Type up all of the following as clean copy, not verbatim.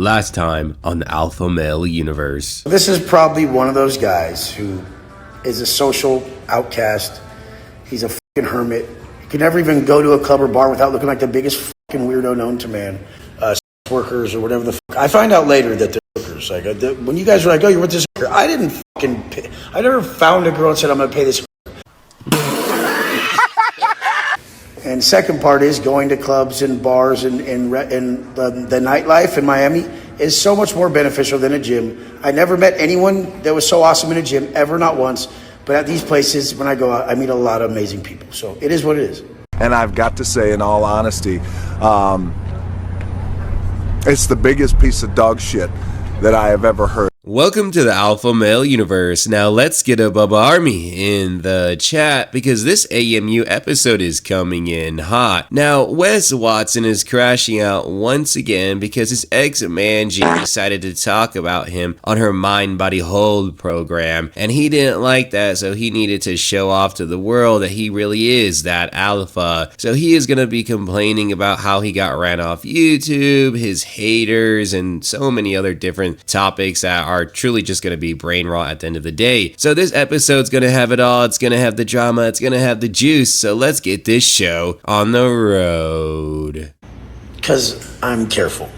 Last time on the Alpha Male Universe. This is probably one of those guys who is a social outcast. He's a fucking hermit. He can never even go to a club or bar without looking like the biggest fucking weirdo known to man. Workers or whatever the fuck. I find out later that they're workers. Like when you guys were like, "Oh, you're with this," I didn't fucking pay. I never found a girl and said, "I'm gonna pay this." And second part is going to clubs and bars and the nightlife in Miami is so much more beneficial than a gym. I never met anyone that was so awesome in a gym ever, not once. But at these places, when I go out, I meet a lot of amazing people. So it is what it is. And I've got to say, in all honesty, it's the biggest piece of dog shit that I have ever heard. Welcome to the Alpha Male Universe. Now let's get a Bubba Army in the chat because this AMU episode is coming in hot. Now Wes Watson is crashing out once again because his ex Angie decided to talk about him on her Mind Body Hold program, and he didn't like that, so he needed to show off to the world that he really is that alpha. So he is going to be complaining about how he got ran off YouTube, his haters, and so many other different topics that are truly just going to be brain rot at the end of the day. So this episode's going to have it all. It's going to have the drama. It's going to have the juice. So let's get this show on the road. Because I'm careful.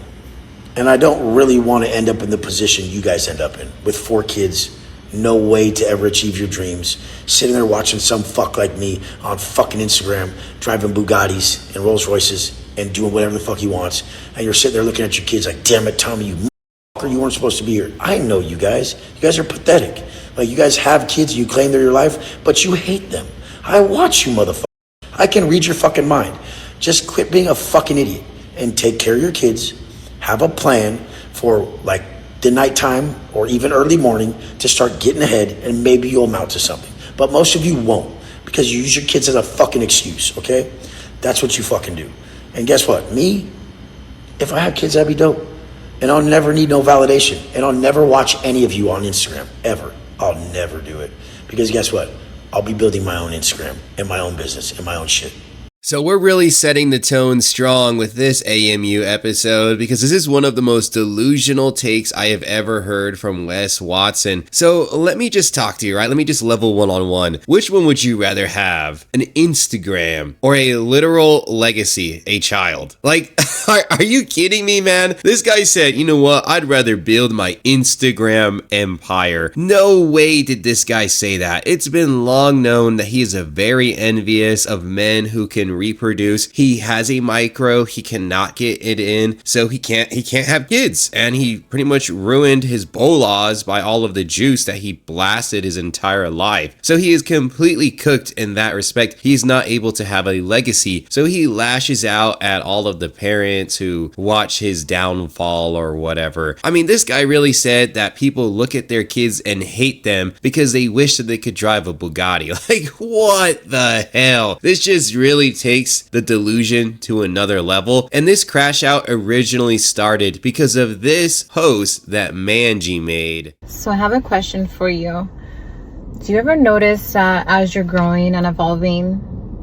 And I don't really want to end up in the position you guys end up in. With 4 kids, no way to ever achieve your dreams. Sitting there watching some fuck like me on fucking Instagram, driving Bugattis and Rolls Royces and doing whatever the fuck he wants. And you're sitting there looking at your kids like, damn it, Tommy, you weren't supposed to be here. I know you guys. You guys are pathetic. Like, you guys have kids, you claim they're your life, but you hate them. I watch you, motherfucker. I can read your fucking mind. Just quit being a fucking idiot and take care of your kids. Have a plan for, like, the nighttime or even early morning to start getting ahead, and maybe you'll amount to something. But most of you won't, because you use your kids as a fucking excuse, okay? That's what you fucking do. And guess what? Me, if I had kids, that'd be dope. And I'll never need no validation. And I'll never watch any of you on Instagram, ever. I'll never do it. Because guess what? I'll be building my own Instagram and my own business and my own shit. So we're really setting the tone strong with this AMU episode because this is one of the most delusional takes I have ever heard from Wes Watson. So let me just talk to you, right? Let me just level one-on-one. Which one would you rather have? An Instagram or a literal legacy, a child? Like, are you kidding me, man? This guy said, you know what? I'd rather build my Instagram empire. No way did this guy say that. It's been long known that he is a very envious of men who can reproduce. He has a micro, he cannot get it in, so he can't have kids, and he pretty much ruined his bolas by all of the juice that he blasted his entire life. So he is completely cooked in that respect. He's not able to have a legacy, so he lashes out at all of the parents who watch his downfall or whatever. I mean, this guy really said that people look at their kids and hate them because they wish that they could drive a Bugatti. Like, what the hell? This just really takes the delusion to another level, and this crash out originally started because of this post that Angie made. So I have a question for you. Do you ever notice as you're growing and evolving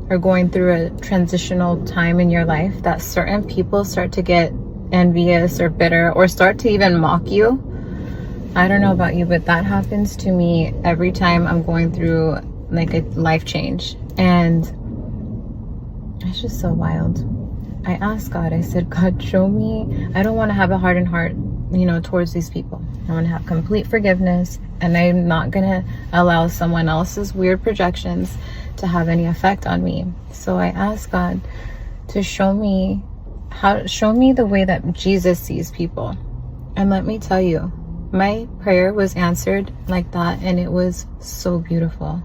or going through a transitional time in your life that certain people start to get envious or bitter or start to even mock you? I don't know about you, but that happens to me every time I'm going through like a life change, and it's just so wild. I asked God, I said, God, show me. I don't want to have a hardened heart, towards these people. I want to have complete forgiveness, and I'm not going to allow someone else's weird projections to have any effect on me. So I asked God to show me the way that Jesus sees people. And let me tell you, my prayer was answered like that, and it was so beautiful.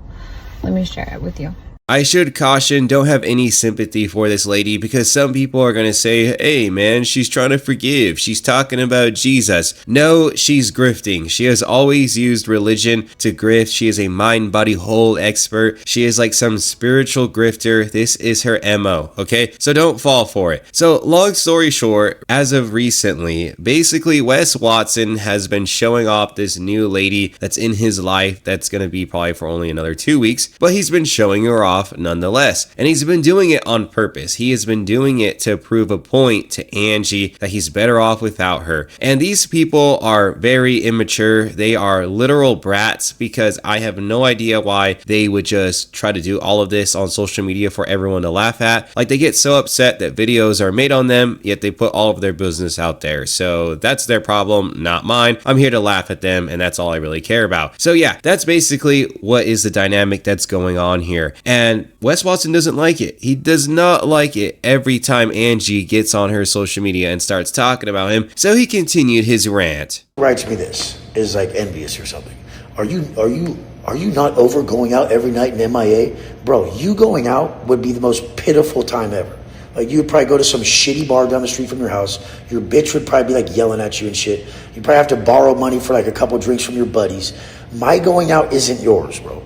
Let me share it with you. I should caution, don't have any sympathy for this lady because some people are going to say, hey man, she's trying to forgive. She's talking about Jesus. No, she's grifting. She has always used religion to grift. She is a mind, body, whole expert. She is like some spiritual grifter. This is her MO, okay? So don't fall for it. So long story short, as of recently, basically Wes Watson has been showing off this new lady that's in his life that's going to be probably for only another 2 weeks, but he's been showing her off off nonetheless. And he's been doing it on purpose. He has been doing it to prove a point to Angie that he's better off without her. And these people are very immature. They are literal brats, because I have no idea why they would just try to do all of this on social media for everyone to laugh at. Like, they get so upset that videos are made on them, yet they put all of their business out there. So that's their problem, not mine. I'm here to laugh at them, and that's all I really care about. So yeah, that's basically what is the dynamic that's going on here. And Wes Watson doesn't like it. He does not like it every time Angie gets on her social media and starts talking about him. So he continued his rant. Writes me this is like envious or something. Are you not over going out every night in MIA? Bro, you going out would be the most pitiful time ever. Like, you would probably go to some shitty bar down the street from your house. Your bitch would probably be like yelling at you and shit. You'd probably have to borrow money for like a couple drinks from your buddies. My going out isn't yours, bro.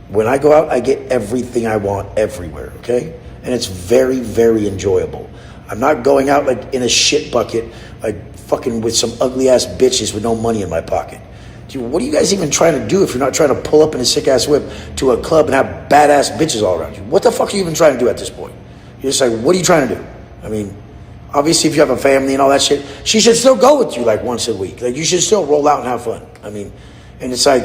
When I go out, I get everything I want everywhere, okay? And it's very, very enjoyable. I'm not going out like in a shit bucket, like fucking with some ugly ass bitches with no money in my pocket. Dude, what are you guys even trying to do if you're not trying to pull up in a sick ass whip to a club and have badass bitches all around you? What the fuck are you even trying to do at this point? You're just like, what are you trying to do? I mean, obviously if you have a family and all that shit, she should still go with you like once a week. Like, you should still roll out and have fun. I mean, and it's like,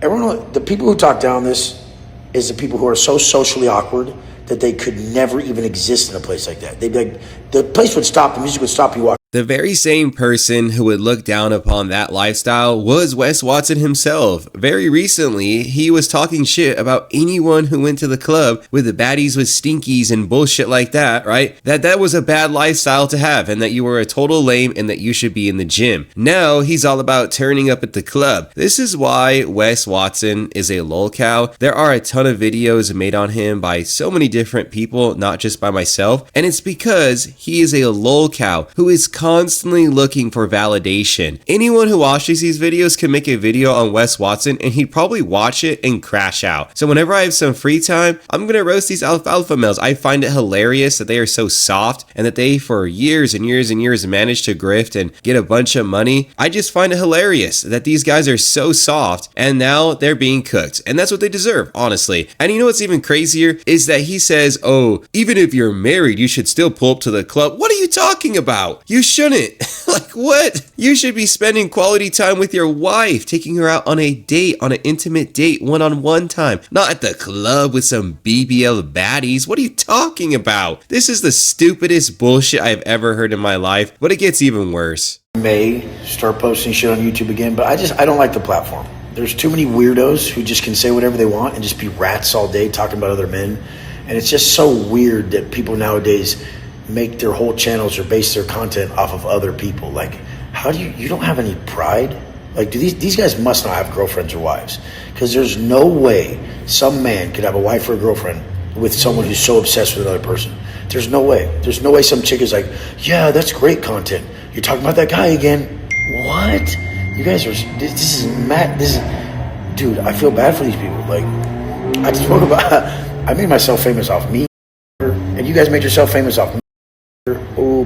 everyone, the people who talk down this is the people who are so socially awkward that they could never even exist in a place like that. They'd be like, the place would stop, the music would stop, you walk. The very same person who would look down upon that lifestyle was Wes Watson himself. Very recently, he was talking shit about anyone who went to the club with the baddies with stinkies and bullshit like that, right? That was a bad lifestyle to have, and that you were a total lame and that you should be in the gym. Now, he's all about turning up at the club. This is why Wes Watson is a lolcow. There are a ton of videos made on him by so many different people, not just by myself, and it's because he is a lolcow who is constantly looking for validation. Anyone who watches these videos can make a video on Wes Watson and he'd probably watch it and crash out. So whenever I have some free time, I'm gonna roast these alfalfa males. I find it hilarious that they are so soft and that they for years and years and years managed to grift and get a bunch of money. I just find it hilarious that these guys are so soft and now they're being cooked. And that's what they deserve, honestly. And you know what's even crazier is that he says, oh, even if you're married, you should still pull up to the club. What are you talking about? You shouldn't. Like, what? You should be spending quality time with your wife, taking her out on a date, on an intimate date, one-on-one time, not at the club with some BBL baddies. What are you talking about? This is the stupidest bullshit I've ever heard in my life, but it gets even worse. May start posting shit on YouTube again, but I don't like the platform. There's too many weirdos who just can say whatever they want and just be rats all day talking about other men. And it's just so weird that people nowadays make their whole channels or base their content off of other people. Like, how do you don't have any pride? Like, do these guys must not have girlfriends or wives, because there's no way some man could have a wife or a girlfriend with someone who's so obsessed with another person. There's no way some chick is like, yeah, that's great content, you're talking about that guy again. What? You guys are, this is mad. Dude, I feel bad for these people. Like, I just spoke about, I made myself famous off me, and you guys made yourself famous off me. Oh.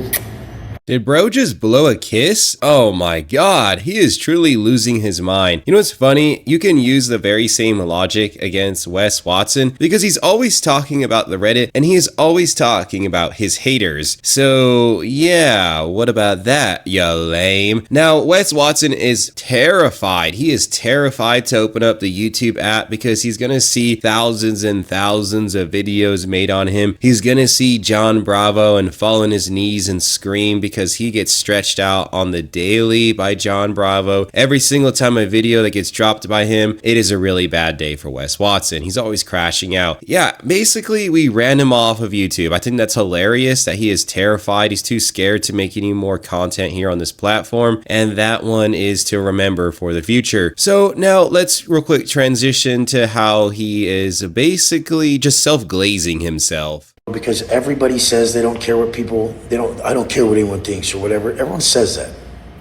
Did bro just blow a kiss? Oh my god, he is truly losing his mind. You know what's funny? You can use the very same logic against Wes Watson because he's always talking about the Reddit and he is always talking about his haters. So yeah, what about that, ya lame? Now, Wes Watson is terrified. He is terrified to open up the YouTube app because he's gonna see thousands and thousands of videos made on him. He's gonna see John Bravo and fall on his knees and scream because he gets stretched out on the daily by John Bravo. Every single time a video that gets dropped by him, it is a really bad day for Wes Watson. He's always crashing out. Yeah, basically we ran him off of YouTube. I think that's hilarious that he is terrified. He's too scared to make any more content here on this platform, and that one is to remember for the future. So now let's real quick transition to how he is basically just self-glazing himself. Because everybody says they don't care what I don't care what anyone thinks or whatever. Everyone says that,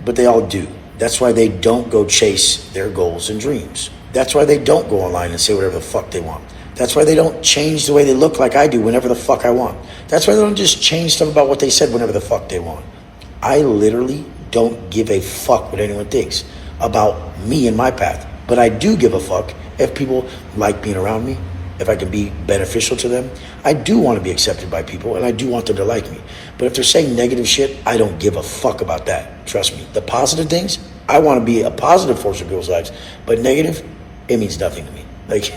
but they all do. That's why they don't go chase their goals and dreams. That's why they don't go online and say whatever the fuck they want. That's why they don't change the way they look like I do whenever the fuck I want. That's why they don't just change stuff about what they said whenever the fuck they want. I literally don't give a fuck what anyone thinks about me and my path, but I do give a fuck if people like being around me, if I can be beneficial to them. I do want to be accepted by people, and I do want them to like me. But if they're saying negative shit, I don't give a fuck about that. Trust me. The positive things, I want to be a positive force in people's lives. But negative, it means nothing to me. Like,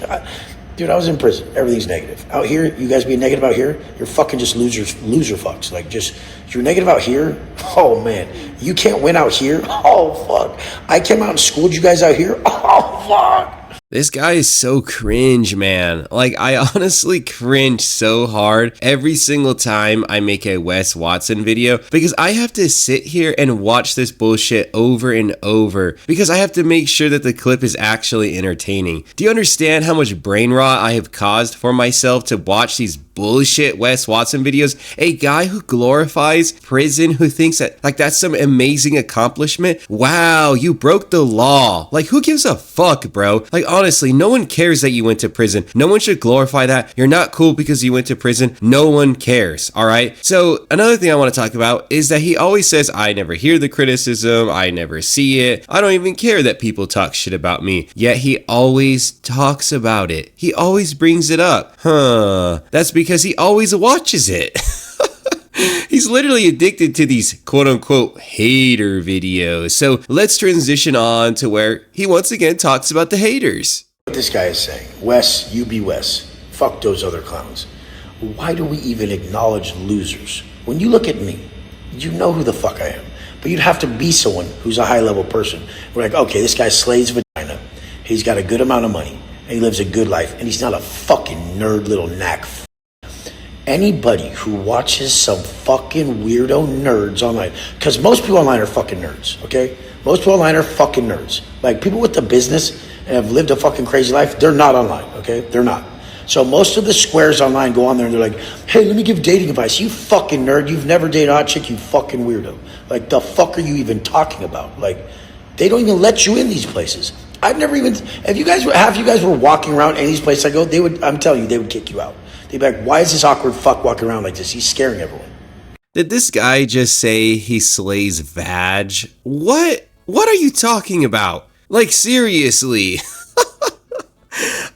dude, I was in prison. Everything's negative. Out here, you guys being negative out here, you're fucking just loser fucks. Like, just, you're negative out here. Oh, man. You can't win out here. Oh, fuck. I came out and schooled you guys out here. Oh, fuck. This guy is so cringe, man. Like, I honestly cringe so hard every single time I make a Wes Watson video because I have to sit here and watch this bullshit over and over because I have to make sure that the clip is actually entertaining. Do you understand how much brain rot I have caused for myself to watch these bullshit Wes Watson videos? A guy who glorifies prison, who thinks that like that's some amazing accomplishment. Wow, you broke the law. Like, who gives a fuck, bro? Like, honestly, no one cares that you went to prison. No one should glorify that. You're not cool because you went to prison. No one cares, all right? So another thing I want to talk about is that he always says, I never hear the criticism. I never see it. I don't even care that people talk shit about me. Yet he always talks about it. He always brings it up. That's because he always watches it. He's literally addicted to these quote-unquote hater videos. So let's transition on to where he once again talks about the haters. What this guy is saying, Wes, you be Wes. Fuck those other clowns. Why do we even acknowledge losers? When you look at me, you know who the fuck I am. But you'd have to be someone who's a high-level person. We're like, okay, this guy slays vagina. He's got a good amount of money. And he lives a good life. And he's not a fucking nerd little knack. Anybody who watches some fucking weirdo nerds online, because most people online are fucking nerds, okay? Most people online are fucking nerds. Like, people with the business and have lived a fucking crazy life, they're not online, okay? They're not. So most of the squares online go on there and they're like, hey, let me give dating advice. You fucking nerd. You've never dated a hot chick, you fucking weirdo. Like, the fuck are you even talking about? Like, they don't even let you in these places. I've never even, if you guys, half of you guys were walking around any of these places I go, they would, I'm telling you, they would kick you out. They'd be like, why is this awkward fuck walking around like this? He's scaring everyone. Did this guy just say he slays vag? What? What are you talking about? Like, seriously.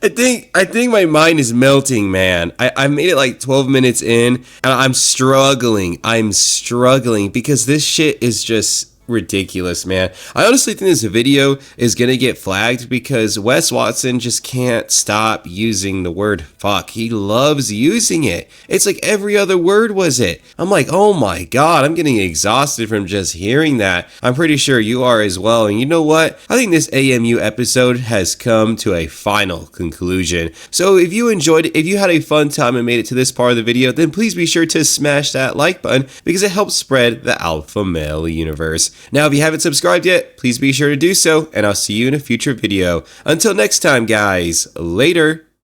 I think my mind is melting, man. I made it like 12 minutes in and I'm struggling. Because this shit is just ridiculous, man. I honestly think this video is gonna get flagged because Wes Watson just can't stop using the word fuck. He loves using it. It's like every other word was it. I'm like, oh my god, I'm getting exhausted from just hearing that. I'm pretty sure you are as well. And you know what? I think this AMU episode has come to a final conclusion. So if you enjoyed it, if you had a fun time and made it to this part of the video, then please be sure to smash that like button because it helps spread the alpha male universe. Now, if you haven't subscribed yet, please be sure to do so, and I'll see you in a future video. Until next time, guys, later.